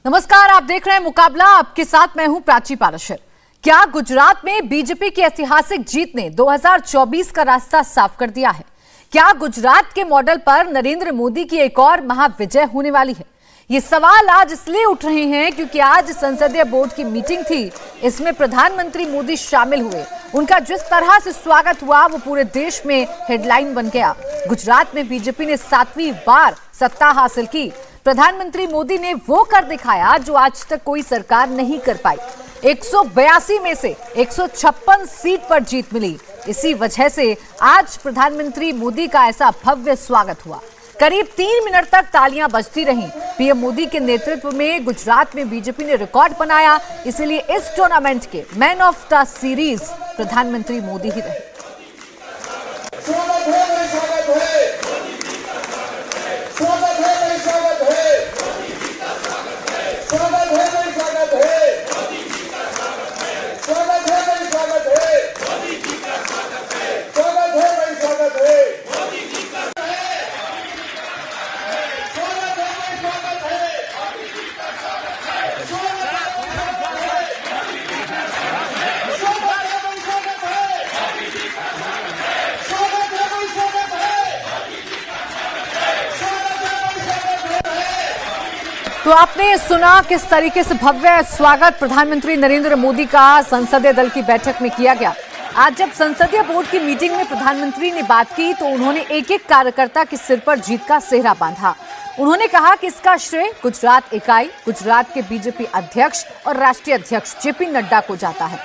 नमस्कार, आप देख रहे हैं मुकाबला। आपके साथ मैं हूं प्राची पाराशर। क्या गुजरात में बीजेपी की ऐतिहासिक जीत ने 2024 का रास्ता साफ कर दिया है? क्या गुजरात के मॉडल पर नरेंद्र मोदी की एक और महाविजय होने वाली है? ये सवाल आज इसलिए उठ रहे हैं क्योंकि आज संसदीय बोर्ड की मीटिंग थी। इसमें प्रधानमंत्री मोदी शामिल हुए। उनका जिस तरह से स्वागत हुआ वो पूरे देश में हेडलाइन बन गया। गुजरात में बीजेपी ने 7वीं बार सत्ता हासिल की। प्रधानमंत्री मोदी ने वो कर दिखाया जो आज तक कोई सरकार नहीं कर पाई। 182 में से 156 सीट पर जीत मिली। इसी वजह से आज प्रधानमंत्री मोदी का ऐसा भव्य स्वागत हुआ। करीब 3 मिनट तक तालियां बजती रहीं। पीएम मोदी के नेतृत्व में गुजरात में बीजेपी ने रिकॉर्ड बनाया। इसीलिए इस टूर्नामेंट के मैन ऑफ द सीरीज प्रधानमंत्री मोदी ही रहे। तो आपने सुना किस तरीके से भव्य स्वागत प्रधानमंत्री नरेंद्र मोदी का संसदीय दल की बैठक में किया गया। आज जब संसदीय बोर्ड की मीटिंग में प्रधानमंत्री ने बात की तो उन्होंने एक एक कार्यकर्ता के सिर पर जीत का सेहरा बांधा। उन्होंने कहा कि इसका श्रेय गुजरात इकाई, गुजरात के बीजेपी अध्यक्ष और राष्ट्रीय अध्यक्ष जेपी नड्डा को जाता है।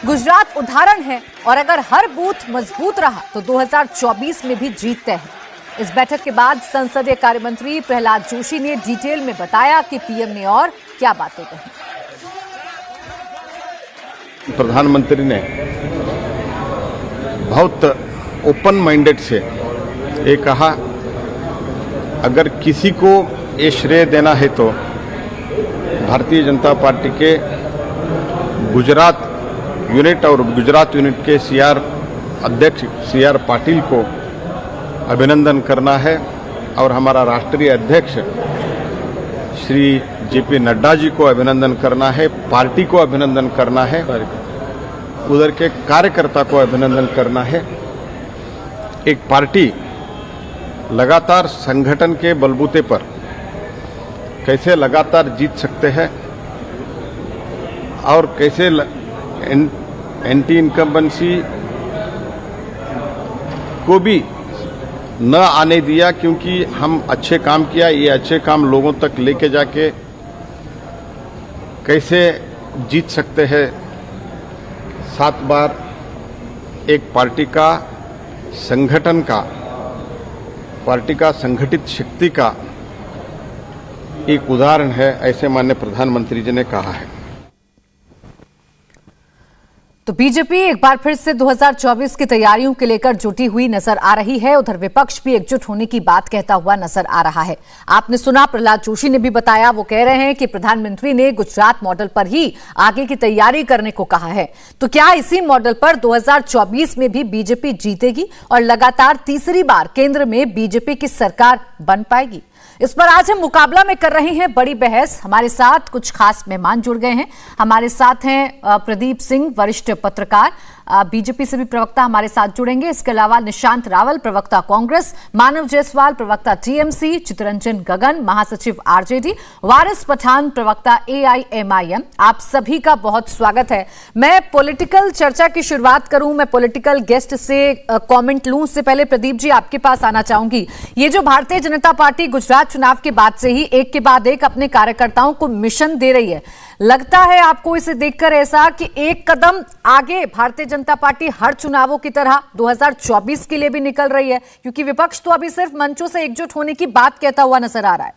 गुजरात उदाहरण है और अगर हर बूथ मजबूत रहा तो 2024 में भी जीत तय है। इस बैठक के बाद संसदीय कार्य मंत्री प्रहलाद जोशी ने डिटेल में बताया कि पीएम ने और क्या बातें कही। प्रधानमंत्री ने बहुत ओपन माइंडेड से ये कहा, अगर किसी को ये श्रेय देना है तो भारतीय जनता पार्टी के गुजरात यूनिट और गुजरात यूनिट के सीआर अध्यक्ष सीआर पाटिल को अभिनंदन करना है और हमारा राष्ट्रीय अध्यक्ष श्री जेपी नड्डा जी को अभिनंदन करना है, पार्टी को अभिनंदन करना है, उधर के कार्यकर्ता को अभिनंदन करना है। एक पार्टी लगातार संगठन के बलबूते पर कैसे लगातार जीत सकते हैं और कैसे एंटी इनकम्बेंसी को भी न आने दिया, क्योंकि हम अच्छे काम किया। ये अच्छे काम लोगों तक लेके जाके कैसे जीत सकते हैं। 7 बार एक पार्टी का संगठन का, पार्टी का संगठित शक्ति का एक उदाहरण है, ऐसे माननीय प्रधानमंत्री जी ने कहा है। तो बीजेपी एक बार फिर से 2024 की तैयारियों के लेकर जुटी हुई नजर आ रही है। उधर विपक्ष भी एकजुट होने की बात कहता हुआ नजर आ रहा है। आपने सुना, प्रहलाद जोशी ने भी बताया। वो कह रहे हैं कि प्रधानमंत्री ने गुजरात मॉडल पर ही आगे की तैयारी करने को कहा है। तो क्या इसी मॉडल पर 2024 में भी बीजेपी जीतेगी और लगातार तीसरी बार केंद्र में बीजेपी की सरकार बन पाएगी? इस पर आज हम मुकाबला में कर रहे हैं बड़ी बहस। हमारे साथ कुछ खास मेहमान जुड़ गए हैं। हमारे साथ हैं प्रदीप सिंह, वरिष्ठ पत्रकार, बीजेपी से भी प्रवक्ता हमारे साथ जुड़ेंगे। इसके अलावा निशांत रावल, प्रवक्ता कांग्रेस, मानव जायसवाल, प्रवक्ता टीएमसी, चितरंजन गगन, महासचिव आरजेडी, वारिस पठान, प्रवक्ता एआईएमआईएम। आप सभी का बहुत स्वागत है। मैं पॉलिटिकल चर्चा की शुरुआत करूं, मैं पॉलिटिकल गेस्ट से कमेंट लूं। उससे पहले प्रदीप जी आपके पास आना चाहूंगी। ये जो भारतीय जनता पार्टी गुजरात चुनाव के बाद से ही एक के बाद एक अपने कार्यकर्ताओं को मिशन दे रही है, लगता है आपको इसे देखकर ऐसा कि एक कदम आगे भारतीय जनता पार्टी हर चुनावों की तरह 2024 के लिए भी निकल रही है? क्योंकि विपक्ष तो अभी सिर्फ मंचों से एकजुट होने की बात कहता हुआ नजर आ रहा है।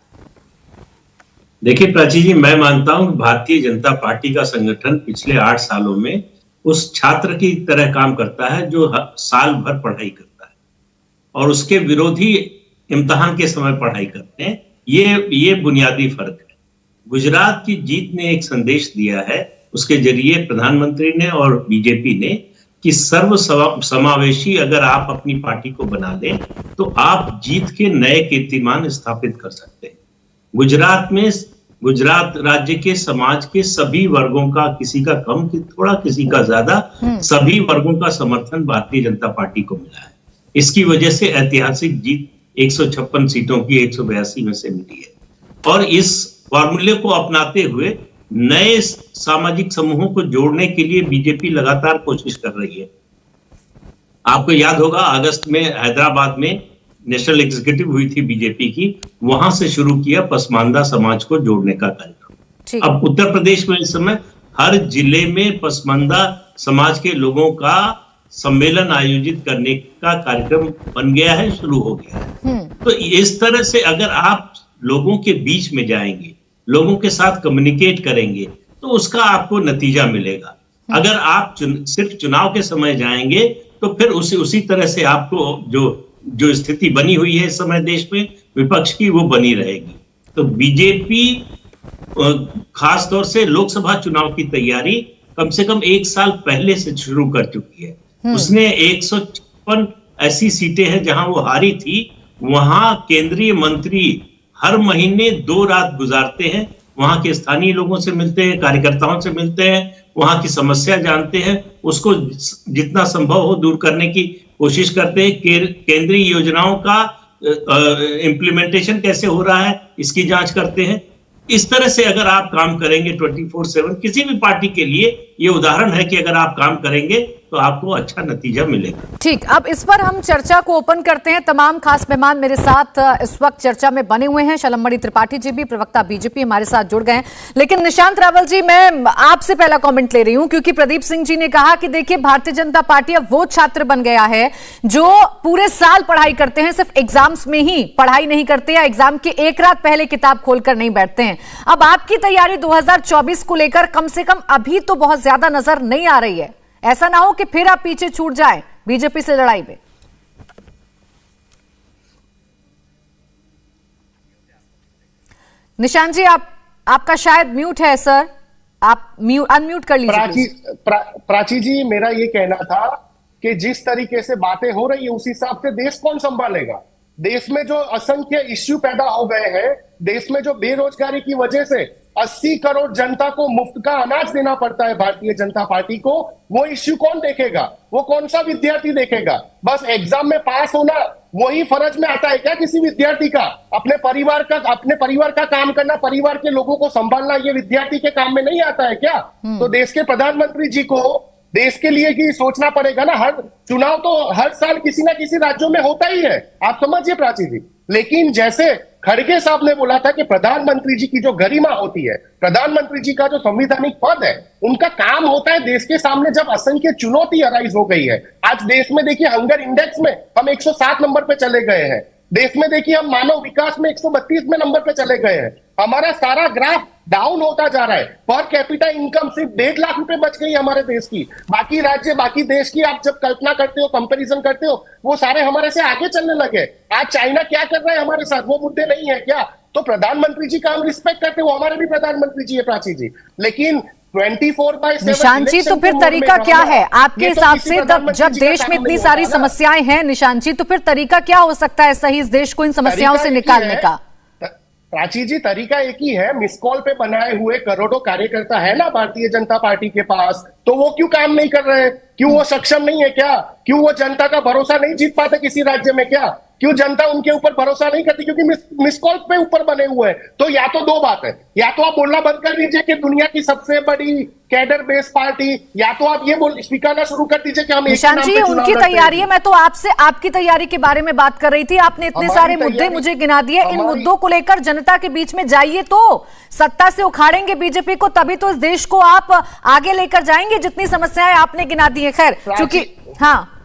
देखिए प्राची जी, मैं मानता हूं भारतीय जनता पार्टी का संगठन पिछले 8 सालों में उस छात्र की तरह काम करता है जो साल भर पढ़ाई करता है और उसके विरोधी इम्तिहान के समय पढ़ाई करते हैं। ये बुनियादी फर्क है। गुजरात की जीत ने एक संदेश दिया है, उसके जरिए प्रधानमंत्री ने और बीजेपी ने, कि सर्व समावेशी अगर आप अपनी पार्टी को बना लें तो आप जीत के नए कीर्तिमान स्थापित कर सकते हैं। गुजरात में गुजरात राज्य के समाज के सभी वर्गों का, किसी का कम थोड़ा, किसी का ज्यादा, सभी वर्गों का समर्थन भारतीय जनता पार्टी को मिला है। इसकी वजह से ऐतिहासिक जीत 156 सीटों की 182 में से मिली है। और इस फॉर्मूले को अपनाते हुए नए सामाजिक समूहों को जोड़ने के लिए बीजेपी लगातार कोशिश कर रही है। आपको याद होगा अगस्त में हैदराबाद में नेशनल एग्जीक्यूटिव हुई थी बीजेपी की, वहां से शुरू किया पसमानदा समाज को जोड़ने का कार्यक्रम। अब उत्तर प्रदेश में इस समय हर जिले में पसमानदा समाज के लोगों का सम्मेलन आयोजित करने का कार्यक्रम बन गया है, शुरू हो गया है। तो इस तरह से अगर आप लोगों के बीच में जाएंगे, लोगों के साथ कम्युनिकेट करेंगे, तो उसका आपको नतीजा मिलेगा। अगर आप सिर्फ चुनाव के समय जाएंगे तो फिर उसी तरह से आपको जो स्थिति बनी हुई है इस समय देश में विपक्ष की, वो बनी रहेगी। तो बीजेपी खास तौर से लोकसभा चुनाव की तैयारी कम से कम 1 साल पहले से शुरू कर चुकी है। उसने 156 ऐसी सीटें हैं जहां वो हारी थी, वहां केंद्रीय मंत्री हर महीने 2 रात गुजारते हैं, वहां के स्थानीय लोगों से मिलते हैं, कार्यकर्ताओं से मिलते हैं, वहां की समस्या जानते हैं, उसको जितना संभव हो दूर करने की कोशिश करते हैं। केंद्रीय योजनाओं का इम्प्लीमेंटेशन कैसे हो रहा है इसकी जांच करते हैं। इस तरह से अगर आप काम करेंगे 24/7, किसी भी पार्टी के लिए ये उदाहरण है कि अगर आप काम करेंगे तो आपको अच्छा नतीजा मिलेगा। ठीक, अब इस पर हम चर्चा को ओपन करते हैं। तमाम खास मेहमान मेरे साथ इस वक्त चर्चा में बने हुए हैं। शलमणि त्रिपाठी जी भी, प्रवक्ता बीजेपी, हमारे साथ जुड़ गए हैं। लेकिन निशांत रावल जी, मैं आपसे पहला कमेंट ले रही हूं, क्योंकि प्रदीप सिंह जी ने कहा कि देखिए भारतीय जनता पार्टी अब वो छात्र बन गया है जो पूरे साल पढ़ाई करते हैं, सिर्फ एग्जाम्स में ही पढ़ाई नहीं करते या एग्जाम की एक रात पहले किताब खोलकर नहीं बैठते हैं। अब आपकी तैयारी 2024 को लेकर कम से कम अभी तो बहुत ज्यादा नजर नहीं आ रही है। ऐसा ना हो कि फिर आप पीछे छूट जाएं बीजेपी से लड़ाई में। निशांत जी, आपका शायद म्यूट है सर, आप अनम्यूट कर लीजिए। प्राची जी, मेरा ये कहना था कि जिस तरीके से बातें हो रही है उस हिसाब से देश कौन संभालेगा। देश में जो असंख्य इश्यू पैदा हो गए हैं, देश में जो बेरोजगारी की वजह से 80 करोड़ जनता को मुफ्त का अनाज देना पड़ता है भारतीय जनता पार्टी को, वो इश्यू कौन देखेगा? वो कौन सा विद्यार्थी देखेगा? बस एग्जाम में पास होना वही फर्ज में आता है क्या किसी विद्यार्थी का? अपने परिवार का काम करना, परिवार के लोगों को संभालना, ये विद्यार्थी के काम में नहीं आता है क्या? तो देश के प्रधानमंत्री जी को देश के लिए ही सोचना पड़ेगा ना। हर चुनाव तो हर साल किसी ना किसी राज्यों में होता ही है, आप समझिए प्राची जी। लेकिन जैसे खड़गे साहब ने बोला था कि प्रधानमंत्री जी की जो गरिमा होती है, प्रधानमंत्री जी का जो संवैधानिक पद है, उनका काम होता है देश के सामने जब असंख्य चुनौती अराइज हो गई है। आज देश में देखिए हंगर इंडेक्स में हम 107 नंबर पे चले गए हैं। देश में देखिए हम मानव विकास में 132वें नंबर पे चले गए हैं। हमारा सारा ग्राफ डाउन होता जा रहा है। पर कैपिटा इनकम सिर्फ 1.5 लाख रुपए बच गई हमारे देश की। बाकी राज्य, बाकी देश की आप जब कल्पना करते हो, कंपैरिजन करते हो, वो सारे हमारे से आगे चलने लगे। आज चाइना क्या कर रहा है हमारे साथ, वो मुद्दे नहीं है क्या? तो प्रधानमंत्री जी का हम रिस्पेक्ट करते हो, हमारे भी प्रधानमंत्री जी है प्राची जी, लेकिन 24/7 निशांत जी, तो फिर तरीका क्या है आपके हिसाब से? जब देश में इतनी सारी समस्याएं हैं निशांत जी, तो फिर तरीका क्या हो सकता है सही इस देश को इन समस्याओं से निकालने का? प्राची जी, तरीका एक ही है। मिस कॉल पे बनाए हुए करोड़ों कार्यकर्ता है ना भारतीय जनता पार्टी के पास, तो वो क्यों काम नहीं कर रहे? क्यों वो सक्षम नहीं है क्या? क्यों वो जनता का भरोसा नहीं जीत पाते किसी राज्य में क्या? क्यों जनता उनके ऊपर भरोसा नहीं करती? क्योंकि मिस कॉल पे ऊपर बने हुए हैं। तो या तो 2 बात है, या तो आप बोलना बंद कर दीजिए कि दुनिया की सबसे बड़ी कैडर बेस पार्टी, या तो आप ये स्वीकारना शुरू कर दीजिए कि हम निशांत जी, उनकी तैयारी है। मैं तो आपसे आपकी तैयारी के बारे में बात कर रही थी। आपने इतने सारे मुद्दे मुझे गिना दिए। इन मुद्दों को लेकर जनता के बीच में जाइए, तो सत्ता से उखाड़ेंगे बीजेपी को, तभी तो इस देश को आप आगे लेकर जाएंगे। जितनी समस्याएं आपने गिना दी है, खैर, क्योंकि हाँ,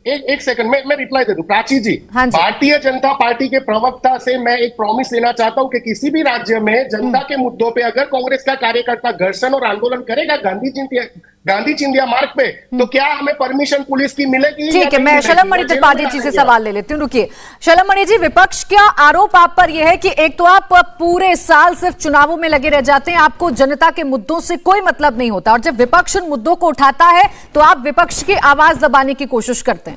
एक सेकंड मैं रिप्लाई दे दूं प्राची जी। हाँ जी। भारतीय जनता पार्टी के प्रवक्ता से मैं एक प्रॉमिस लेना चाहता हूं कि किसी भी राज्य में जनता के मुद्दों पे अगर कांग्रेस का कार्यकर्ता घर्षण और आंदोलन करेगा गांधी चिंधिया मार्ग पे, तो क्या हमें परमिशन पुलिस की मिलेगी? ठीक है, मैं शलमणि त्रिपाठी जी से सवाल ले लेती हूँ। रुकिए शलमणि जी, विपक्ष का आरोप आप पर यह है कि एक तो आप पूरे साल सिर्फ चुनावों में लगे रह जाते हैं, आपको जनता के मुद्दों से कोई मतलब नहीं होता, और जब विपक्ष उन मुद्दों को उठाता है तो आप विपक्ष की आवाज दबाने की कोशिश करते हैं।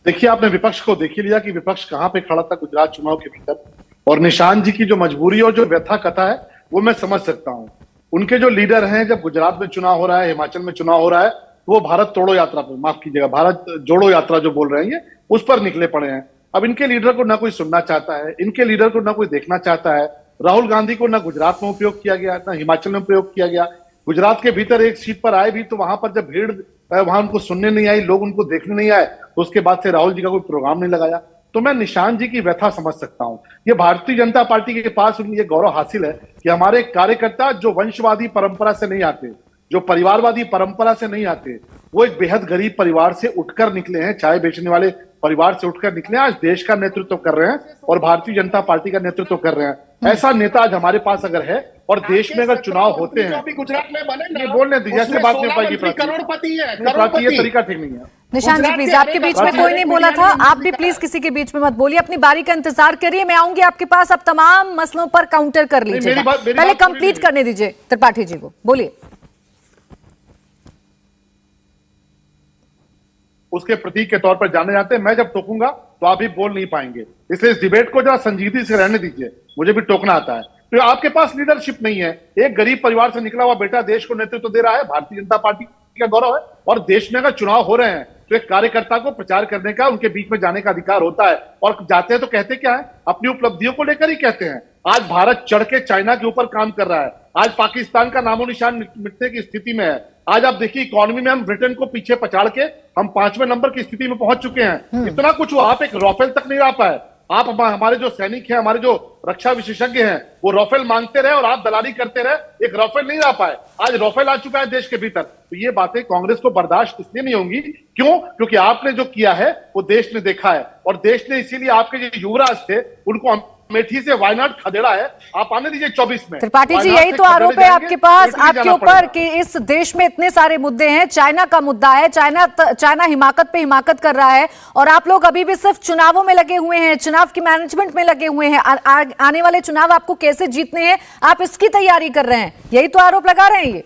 देखिए, आपने विपक्ष को देख ही लिया कि विपक्ष कहां पे खड़ा था गुजरात चुनाव के भीतर, और निशांत जी की जो मजबूरी और जो व्यथा कथा है वो मैं समझ सकता हूँ। उनके जो लीडर हैं, जब गुजरात में चुनाव हो रहा है, हिमाचल में चुनाव हो रहा है, तो वो भारत तोड़ो यात्रा पर, माफ कीजिएगा, भारत जोड़ो यात्रा जो बोल रहे हैं ये, उस पर निकले पड़े हैं। अब इनके लीडर को ना कोई सुनना चाहता है, इनके लीडर को ना कोई देखना चाहता है। राहुल गांधी को ना गुजरात में उपयोग किया गया, ना हिमाचल में प्रयोग किया गया। गुजरात के भीतर एक सीट पर आए भी तो वहां पर जब भीड़ वहां उनको सुनने नहीं आई, लोग उनको देखने नहीं आए, तो उसके बाद से राहुल जी का कोई प्रोग्राम नहीं लगाया। तो मैं निशांत जी की व्यथा समझ सकता हूं। ये भारतीय जनता पार्टी के पास ये गौरव हासिल है कि हमारे कार्यकर्ता जो वंशवादी परंपरा से नहीं आते, जो परिवारवादी परंपरा से नहीं आते, वो एक बेहद गरीब परिवार से उठकर निकले हैं, चाय बेचने वाले परिवार से उठकर निकले हैं, आज देश का नेतृत्व कर रहे हैं और भारतीय जनता पार्टी का नेतृत्व कर रहे हैं। ऐसा नेता आज हमारे पास अगर है और देश में अगर चुनाव होते हैं, गुजरात में बने ना, बोलने दीजिए, ऐसे बात नहीं पाएगी। करोड़पति है, ये तरीका ठीक नहीं है। निशांत जी प्लीज, आपके बीच में कोई नहीं बोला था, आप भी प्लीज किसी के बीच में मत बोलिए, अपनी बारी का इंतजार करिए। मैं आऊंगी आपके पास, अब तमाम मसलों पर काउंटर कर लीजिए, पहले कंप्लीट करने दीजिए त्रिपाठी जी को, बोलिए। उसके प्रतीक के तौर पर जाने जाते हैं। मैं जब टोकूंगा तो आप भी बोल नहीं पाएंगे, इसलिए इस डिबेट को जरा संजीदगी से रहने दीजिए, मुझे भी टोकना आता है। तो आपके पास लीडरशिप नहीं है, एक गरीब परिवार से निकला हुआ बेटा देश को नेतृत्व दे रहा है, भारतीय जनता पार्टी का गौरव है। और देश में अगर चुनाव हो रहे हैं तो एक कार्यकर्ता को प्रचार करने का, उनके बीच में जाने का अधिकार होता है, और जाते हैं तो कहते क्या है, अपनी उपलब्धियों को लेकर ही कहते हैं। आज भारत चढ़ के चाइना के ऊपर काम कर रहा है, आज पाकिस्तान का नामो निशान मिटने की स्थिति में है। आज आप देखिए इकोनॉमी में हम ब्रिटेन को पीछे पछाड़ के हम 5वें नंबर की स्थिति में पहुंच चुके हैं। इतना कुछ हुआ, आप एक राफेल तक नहीं ला पाए। आप हमारे जो सैनिक हैं, हमारे जो रक्षा विशेषज्ञ हैं, वो राफेल मांगते रहे और आप दलाली करते रहे, एक राफेल नहीं ला पाए। आज राफेल आ चुका है देश के भीतर। तो ये बातें कांग्रेस को बर्दाश्त इसलिए नहीं होंगी, क्यों? क्योंकि आपने जो किया है वो देश ने देखा है, और देश ने इसीलिए आपके जो युवराज थे उनको अमेठी से वायनाड खदेड़ा है। आप आने दीजिए 24 में। त्रिपाठी जी, यही तो आरोप है आपके पास, आपके ऊपर कि इस देश में इतने सारे मुद्दे हैं, चाइना का मुद्दा है, चाइना हिमाकत पे हिमाकत कर रहा है, और आप लोग अभी भी सिर्फ चुनावों में लगे हुए हैं, चुनाव की मैनेजमेंट में लगे हुए हैं। आने वाले चुनाव आपको कैसे जीतने हैं, आप इसकी तैयारी कर रहे हैं, यही तो आरोप लगा रहे हैं ये।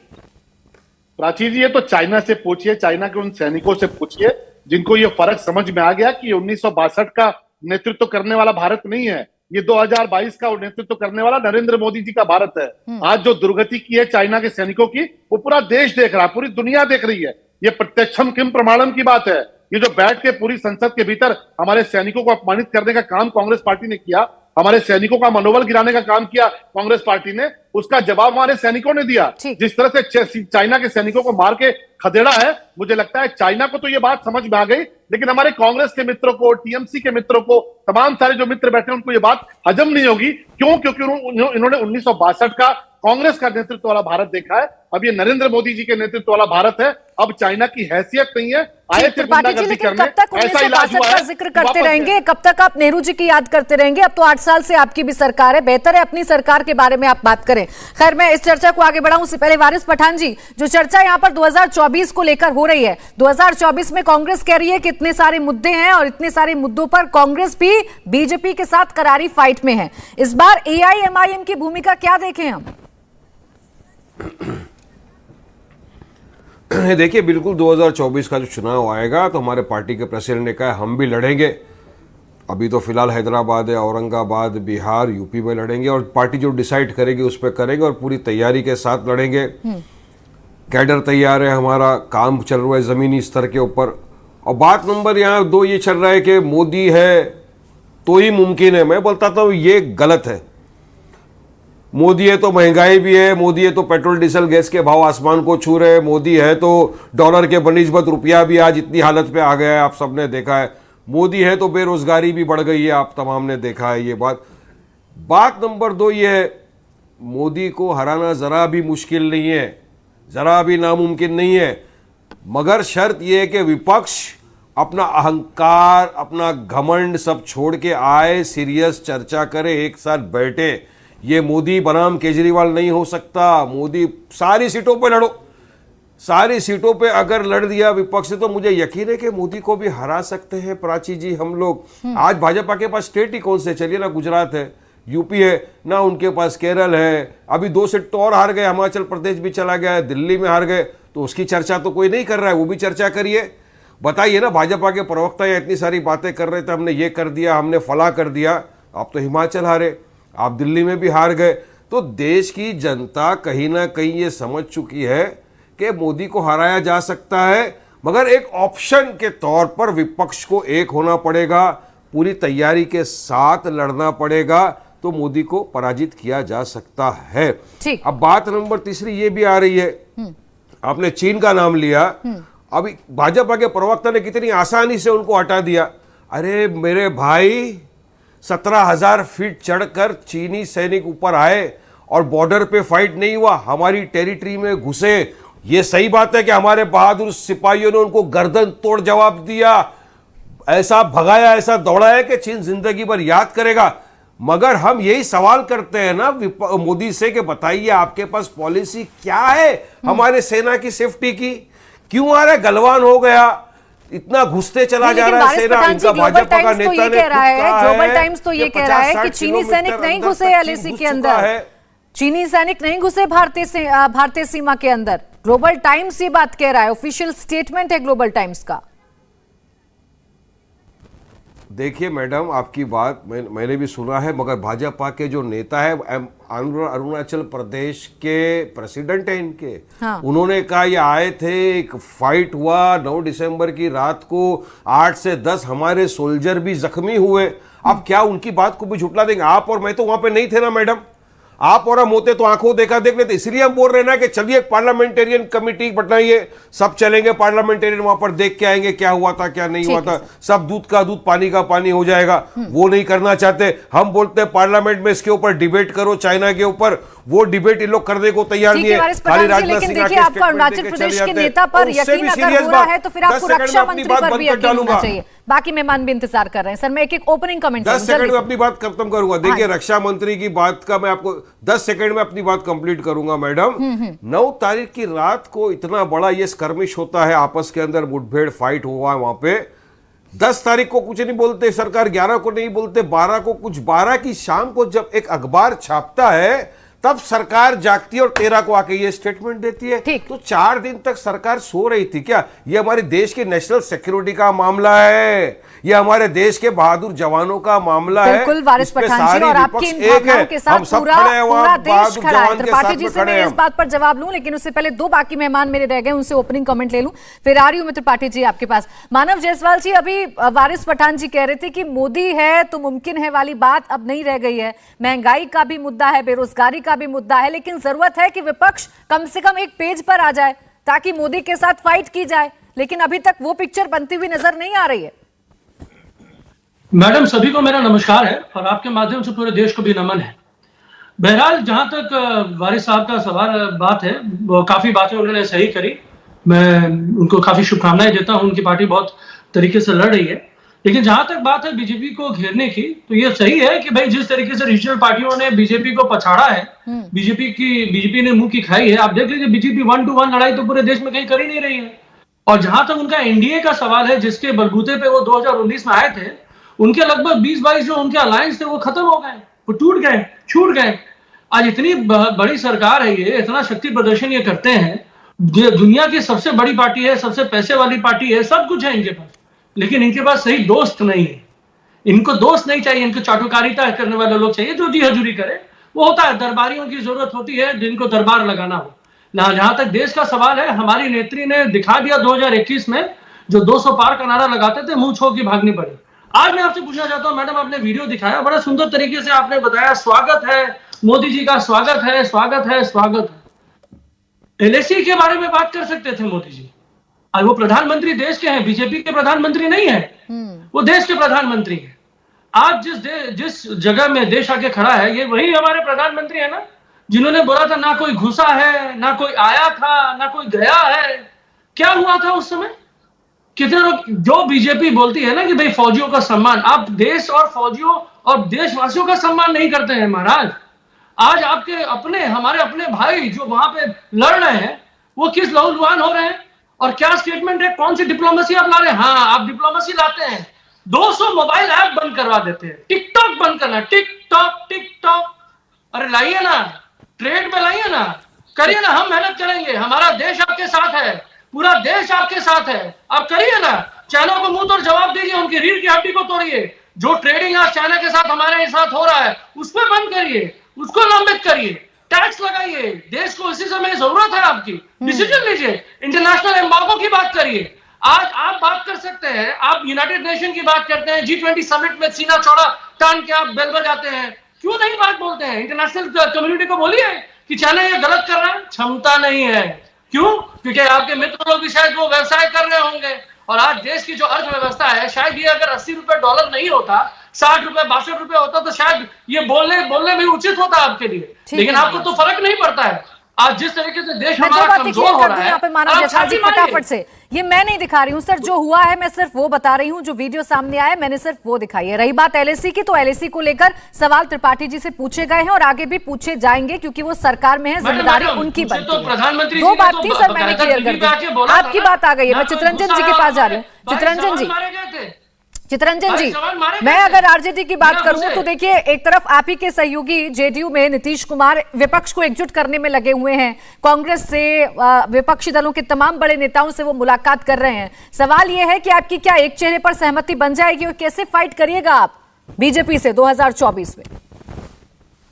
प्राची जी, ये तो चाइना से पूछिए, चाइना के उन सैनिकों से पूछिए जिनको ये फर्क समझ में आ गया कि 1962 का नेतृत्व करने वाला भारत नहीं है, ये 2022 का नेतृत्व करने वाला नरेंद्र मोदी जी का भारत है। आज जो दुर्गति की है चाइना के सैनिकों की, वो पूरा देश देख रहा है, पूरी दुनिया देख रही है। ये प्रत्यक्षम किम प्रमाणम की बात है। ये जो बैठ के पूरी संसद के भीतर हमारे सैनिकों को अपमानित करने का काम कांग्रेस पार्टी ने किया, हमारे सैनिकों का मनोबल गिराने का काम किया कांग्रेस पार्टी ने, उसका जवाब हमारे सैनिकों ने दिया। जिस तरह से चाइना के सैनिकों को मार के खदेड़ा है, मुझे लगता है चाइना को तो ये बात समझ में आ गई, लेकिन हमारे कांग्रेस के मित्रों को, टीएमसी के मित्रों को, तमाम सारे जो मित्र बैठे हैं, उनको ये बात हजम नहीं होगी। क्यों? क्योंकि इन्होंने 1962 का कांग्रेस का नेतृत्व वाला भारत देखा है, अब ये नरेंद्र मोदी जी के नेतृत्व वाला भारत है। अब चाइना की हैसियत नहीं है, आए थे गुंडागर्दी करने, ऐसा इलाज हुआ है। का जिक्र करते रहेंगे, कब तक आप नेहरू जी की याद करते रहेंगे? अब तो 8 साल से आपकी भी सरकार है, बेहतर है अपनी सरकार के बारे में आप बात करें। खैर, मैं इस चर्चा को आगे बढ़ाऊं उससे पहले वारिस पठान जी, जो चर्चा यहाँ पर 2024 को लेकर हो रही है, 2024 में कांग्रेस कह रही है कि इतने सारे मुद्दे हैं और इतने सारे मुद्दों पर कांग्रेस भी बीजेपी के साथ करारी फाइट में है। इस बार एआईएमआईएम की भूमिका क्या देखें हम? देखिए, बिल्कुल 2024 का जो चुनाव आएगा तो हमारे पार्टी के प्रेसिडेंट ने कहा हम भी लड़ेंगे। अभी तो फिलहाल हैदराबाद है, औरंगाबाद, बिहार, यूपी में लड़ेंगे, और पार्टी जो डिसाइड करेगी उस पर करेंगे और पूरी तैयारी के साथ लड़ेंगे। कैडर तैयार है, हमारा काम चल रहा है जमीनी स्तर के ऊपर। और बात नंबर यहाँ 2 ये चल रहा है कि मोदी है तो ही मुमकिन है। मैं बोलता हूँ ये गलत है। मोदी है तो महंगाई भी है, मोदी है तो पेट्रोल डीजल गैस के भाव आसमान को छू रहे हैं, मोदी है तो डॉलर के बनिस्बत रुपया भी आज इतनी हालत पे आ गया है, आप सबने देखा है। मोदी है तो बेरोजगारी भी बढ़ गई है, आप तमाम ने देखा है ये बात नंबर 2 ये है, मोदी को हराना ज़रा भी मुश्किल नहीं है, ज़रा भी नामुमकिन नहीं है, मगर शर्त यह है कि विपक्ष अपना अहंकार, अपना घमंड सब छोड़ के आए, सीरियस चर्चा करे, एक साथ बैठे। ये मोदी बनाम केजरीवाल नहीं हो सकता। मोदी सारी सीटों पे लड़ो, सारी सीटों पे अगर लड़ दिया विपक्ष से तो मुझे यकीन है कि मोदी को भी हरा सकते हैं प्राची जी हम लोग। आज भाजपा के पास स्टेट ही कौन से, चलिए ना गुजरात है, यूपी है ना, उनके पास केरल है, अभी 2 सीट तो और हार गए, हिमाचल प्रदेश भी चला गया है, दिल्ली में हार गए, तो उसकी चर्चा तो कोई नहीं कर रहा है, वो भी चर्चा करिए। बताइए ना, भाजपा के प्रवक्ता यहाँ इतनी सारी बातें कर रहे थे, हमने ये कर दिया, हमने फला कर दिया, आप तो हिमाचल हारे। आप दिल्ली में भी हार गए। तो देश की जनता कहीं ना कहीं ये समझ चुकी है कि मोदी को हराया जा सकता है, मगर एक ऑप्शन के तौर पर विपक्ष को एक होना पड़ेगा, पूरी तैयारी के साथ लड़ना पड़ेगा, तो मोदी को पराजित किया जा सकता है। ठीक। अब बात नंबर तीसरी ये भी आ रही है, आपने चीन का नाम लिया। अभी भाजपा के प्रवक्ता ने कितनी आसानी से उनको हटा दिया। अरे मेरे भाई, 17,000 फीट चढ़कर चीनी सैनिक ऊपर आए और बॉर्डर पे फाइट नहीं हुआ, हमारी टेरिटरी में घुसे। ये सही बात है कि हमारे बहादुर सिपाहियों ने उनको गर्दन तोड़ जवाब दिया, ऐसा भगाया, ऐसा दौड़ाया कि चीन जिंदगी भर याद करेगा। मगर हम यही सवाल करते हैं ना मोदी से कि बताइए आपके पास पॉलिसी क्या है हमारे सेना की सेफ्टी की? क्यों आ रहा है? गलवान हो गया, इतना घुसते चला जा रहा है सेना। इनका भाजपा का नेता ने ग्लोबल टाइम्स तो ये कह रहा है कि चीनी सैनिक नहीं घुसे एलएसी के अंदर, चीनी सैनिक नहीं घुसे भारतीय सीमा के अंदर। ग्लोबल टाइम्स ये बात कह रहा है, ऑफिशियल स्टेटमेंट है ग्लोबल टाइम्स का। देखिए मैडम, आपकी बात मैंने भी सुना है, मगर भाजपा के जो नेता है, अरुणाचल प्रदेश के प्रेसिडेंट हैं इनके, हाँ। उन्होंने कहा ये आए थे, एक फाइट हुआ 9 दिसंबर की रात को, 8 से 10 हमारे सोल्जर भी जख्मी हुए। अब क्या उनकी बात को भी झुटला देंगे? आप और मैं तो वहां पे नहीं थे ना मैडम, आप और हम होते तो आंखों देखा देख लेते। इसलिए हम बोल रहे हैं ना कि चलिए पार्लियामेंटेरियन कमेटी बनाइए, सब चलेंगे पार्लियामेंटेरियन, वहां पर देख के आएंगे क्या हुआ था क्या नहीं हुआ था, सब दूध का दूध पानी का पानी हो जाएगा। वो नहीं करना चाहते। हम बोलते हैं पार्लियामेंट में इसके ऊपर डिबेट करो, चाइना के ऊपर, वो डिबेट इन लोग करने को तैयार नहीं है। लेकिन देखिए, आपका अरुणाचल प्रदेश के नेता पर यकीन अगर हुआ है तो फिर आपको रक्षा मंत्री पर भी यकीन होना चाहिए। बाकी मेहमान भी इंतजार कर रहे हैं। सर, मैं एक ओपनिंग कमेंट 10 सेकंड में अपनी बात खत्म करूंगा। देखिए, रक्षा मंत्री की बात का मैं आपको 10 सेकंड में अपनी बात कंप्लीट करूंगा मैडम। 9 तारीख की रात को इतना बड़ा ये स्कर्मिश होता है, आपस के अंदर मुठभेड़ फाइट हुआ वहां पे। 10 तारीख को कुछ नहीं बोलते सरकार, 11 को नहीं बोलते, 12 को कुछ, 12 की शाम को जब एक अखबार छापता है तब सरकार जागती है और 13 को आके ये स्टेटमेंट देती है। तो 4 दिन तक सरकार सो रही थी क्या? ये हमारे देश की नेशनल सिक्योरिटी का मामला है, ये हमारे देश के बहादुर जवानों का मामला है। बिल्कुल वारिस पठान जी, और आपकी इन भावनाओं के साथ पूरा देश खड़ा है। त्रिपाठी जी से मैं इस बात पर जवाब लूं, लेकिन उससे पहले 2 बाकी मेहमान मेरे रह गए, उनसे ओपनिंग कमेंट ले लूं, फिर आ रही हूं मैं त्रिपाठी जी आपके पास। मानव जायसवाल जी, अभी वारिस पठान जी कह रहे थे कि मोदी है तो मुमकिन है वाली बात अब नहीं रह गई है। महंगाई का भी मुद्दा है, बेरोजगारी का भी मुद्दा है, लेकिन जरूरत है कि विपक्ष कम से कम एक पेज पर आ जाए ताकि मोदी के साथ फाइट की जाए। लेकिन अभी तक वो पिक्चर बनती हुई नजर नहीं आ रही है। मैडम, सभी को मेरा नमस्कार है और आपके माध्यम से पूरे देश को भी नमन है। बहरहाल, जहां तक वारिस साहब का सवाल बात है, वो काफी बातें उन्होंने सही करी, मैं उनको काफी शुभकामनाएं देता हूं। उनकी पार्टी बहुत तरीके से लड़ रही है। लेकिन जहां तक बात है बीजेपी को घेरने की, तो ये सही है कि भाई जिस तरीके से रीजनल पार्टियों ने बीजेपी को पछाड़ा है, बीजेपी ने मुंह की खाई है। आप देख लीजिए, बीजेपी 1 to 1 लड़ाई तो पूरे देश में कहीं कर ही नहीं रही है। और जहां तक उनका एनडीए का सवाल है, जिसके बलबूते पे वो 2019 में आए थे, उनके लगभग 20-22 जो उनके अलायंस थे वो खत्म हो गए, वो टूट गए, छूट गए। आज इतनी बड़ी सरकार है, ये इतना शक्ति प्रदर्शन ये करते हैं, दुनिया की सबसे बड़ी पार्टी है, सबसे पैसे वाली पार्टी है, सब कुछ है इनके पास, लेकिन इनके पास सही दोस्त नहीं है। इनको दोस्त नहीं चाहिए, इनको चाटुकारिता करने वाले लोग चाहिए जो जी हजूरी करे। वो होता है, दरबारियों की जरूरत होती है जिनको दरबार लगाना हो। जहां तक देश का सवाल है, हमारी नेत्री ने दिखा दिया 2021 में, जो 200 पार का नारा लगाते थे, मुंह छोड़ के भागनी पड़ी। आज मैं आपसे पूछना चाहता हूं मैडम, आपने वीडियो दिखाया, बड़ा सुंदर तरीके से आपने बताया, स्वागत है मोदी जी का, स्वागत है, स्वागत है, स्वागत है। एलएसी के बारे में बात कर सकते थे मोदी जी। आज वो प्रधानमंत्री देश के हैं, बीजेपी के प्रधानमंत्री नहीं है, वो देश के प्रधानमंत्री हैं। आज जिस जगह में देश आके खड़ा है, ये वही हमारे प्रधानमंत्री है ना, जिन्होंने बोला था ना कोई घुसा है, ना कोई आया था, ना कोई गया है। क्या हुआ था उस समय? कितने लोग, जो बीजेपी बोलती है ना कि भाई फौजियों का सम्मान, आप देश और फौजियों और देशवासियों का सम्मान नहीं करते हैं महाराज। आज आपके अपने, हमारे अपने भाई जो वहां पे लड़ रहे हैं, वो किस लहूलुहान हो रहे हैं। और क्या स्टेटमेंट है, कौन सी डिप्लोमेसी आप ला रहे हैं? हाँ, आप डिप्लोमेसी लाते हैं, 200 मोबाइल ऐप बंद करवा देते हैं, टिकटॉक बंद करना, टिकटॉक, अरे लाइए ना, ट्रेड में लाइए ना, करिए ना, हम मेहनत करेंगे, हमारा देश आपके साथ है, पूरा देश आपके साथ है, आप करिए ना। चाइना को मुंह तोड़ जवाब दीजिए, उनकी रीढ़ की हड्डी को तोड़िए, जो ट्रेडिंग आज चाइना के साथ हमारे साथ हो रहा है उस पर बंद करिए, उसको लंबित करिए, टैक्स लगाइए, देश को इसी समय जरूरत है आपकी, डिसीजन लीजिए, इंटरनेशनल एम्बार्गो की बात करिए। आज आप बात कर सकते हैं, आप यूनाइटेड नेशन की बात करते हैं, G20 समिट में सीना चौड़ा तान के आप बेल बजाते हैं, क्यों नहीं बात बोलते हैं? इंटरनेशनल कम्युनिटी को बोलिए कि चाइना ये गलत कर रहा है, क्षमता नहीं है। क्यों? क्योंकि आपके मित्र लोग भी शायद वो व्यवसाय कर रहे होंगे, और आज देश की जो अर्थव्यवस्था है, शायद ये अगर 80 रुपए डॉलर नहीं होता, 60 रुपए 62 रुपए होता, तो शायद ये बोलने भी उचित होता आपके लिए, लेकिन आपको तो फर्क नहीं पड़ता है। आज जिस तरीके से देश हमारा कमजोर हो रहा है, यहाँ पे मानव जयसवाल जी फटाफट से, ये मैं नहीं दिखा रही हूँ सर, जो हुआ है मैं सिर्फ वो बता रही हूँ, जो वीडियो सामने आया मैंने सिर्फ वो दिखाई है। रही बात एलएसी की, तो एलएसी को लेकर सवाल त्रिपाठी जी से पूछे गए हैं और आगे भी पूछे जाएंगे, क्योंकि वो सरकार में है, जिम्मेदारी उनकी बनती है। दो बात थी सर, मैंने क्लियर कर दी, आपकी बात आ गई है। मैं चितरंजन जी के पास जा रही हूँ। चितरंजन जी, मैं अगर आरजेडी की बात करूं तो देखिए, एक तरफ आप ही के सहयोगी जेडीयू में नीतीश कुमार विपक्ष को एकजुट करने में लगे हुए हैं, कांग्रेस से विपक्षी दलों के तमाम बड़े नेताओं से वो मुलाकात कर रहे हैं। सवाल ये है कि आपकी क्या एक चेहरे पर सहमति बन जाएगी और कैसे फाइट करिएगा आप बीजेपी से 2024 में?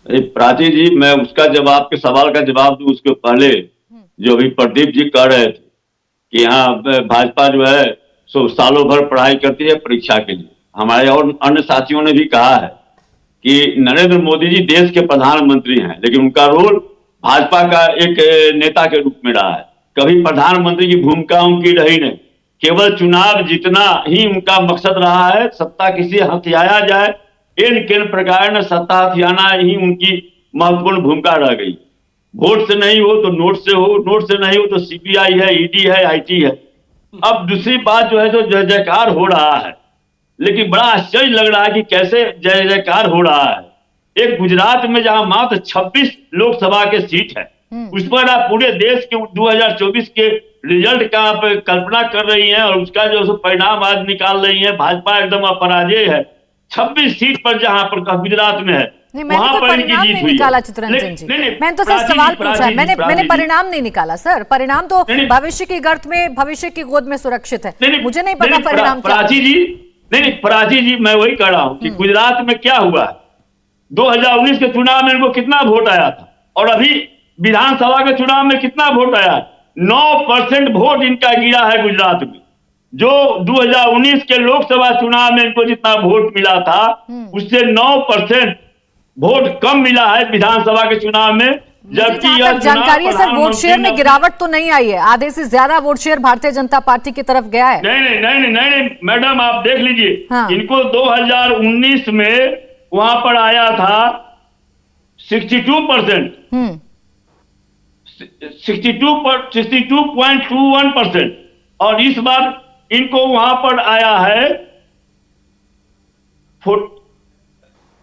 प्राची जी, मैं उसका जवाब के सवाल का जवाब दूं उसके पहले जो अभी प्रदीप जी कह रहे थे कि यहाँ भाजपा जो है सो सालों भर पढ़ाई करती है परीक्षा के लिए। हमारे और अन्य साथियों ने भी कहा है कि नरेंद्र मोदी जी देश के प्रधानमंत्री हैं, लेकिन उनका रोल भाजपा का एक नेता के रूप में रहा है। कभी प्रधानमंत्री की भूमिका उनकी रही नहीं, केवल चुनाव जीतना ही उनका मकसद रहा है। सत्ता किसी हथियाया जाए, इन किन प्रकार न सत्ता हथियाना ही उनकी महत्वपूर्ण भूमिका रह गई। वोट से नहीं हो तो नोट से हो, नोट से नहीं हो तो सीबीआई है, ईडी है, आईटी है। अब दूसरी बात जो है जो जय जयकार हो रहा है, लेकिन बड़ा आश्चर्य लग रहा है कि कैसे जय जयकार हो रहा है। एक गुजरात में जहां मात्र 26 लोकसभा के सीट है, उस पर आप पूरे देश के 2024 के रिजल्ट का आप कल्पना कर रही हैं और उसका जो परिणाम आज निकाल रही है। भाजपा एकदम अपराजय है। 26 सीट पर जहां पर गुजरात में है, मैंने तो परिणाम नहीं निकाला चितरंजन जी, मैंने तो सर सवाल पूछा है, मैंने परिणाम नहीं निकाला सर। परिणाम तो भविष्य की गर्त में, भविष्य की गोद में सुरक्षित है, मुझे नहीं पता परिणाम क्या। प्राची जी, नहीं प्राची जी, मैं वही कह रहा हूं कि गुजरात में क्या हुआ। 2019 के चुनाव में इनको कितना वोट आया था और अभी विधानसभा के चुनाव में कितना वोट आया? 9% वोट इनका गिरा है गुजरात में। जो 2019 के लोकसभा चुनाव में इनको जितना वोट मिला था, उससे 9% वोट कम मिला है विधानसभा के चुनाव में। जबकि यह जानकारी है सर, वोट शेयर में गिरावट तो नहीं आई है, आधे से ज्यादा vote share Bharatiya Janata party की तरफ गया है। नहीं मैडम, आप देख लीजिए। हाँ। इनको 2019 में वहां पर आया था 62%, 62.21%, और इस बार इनको वहां पर आया है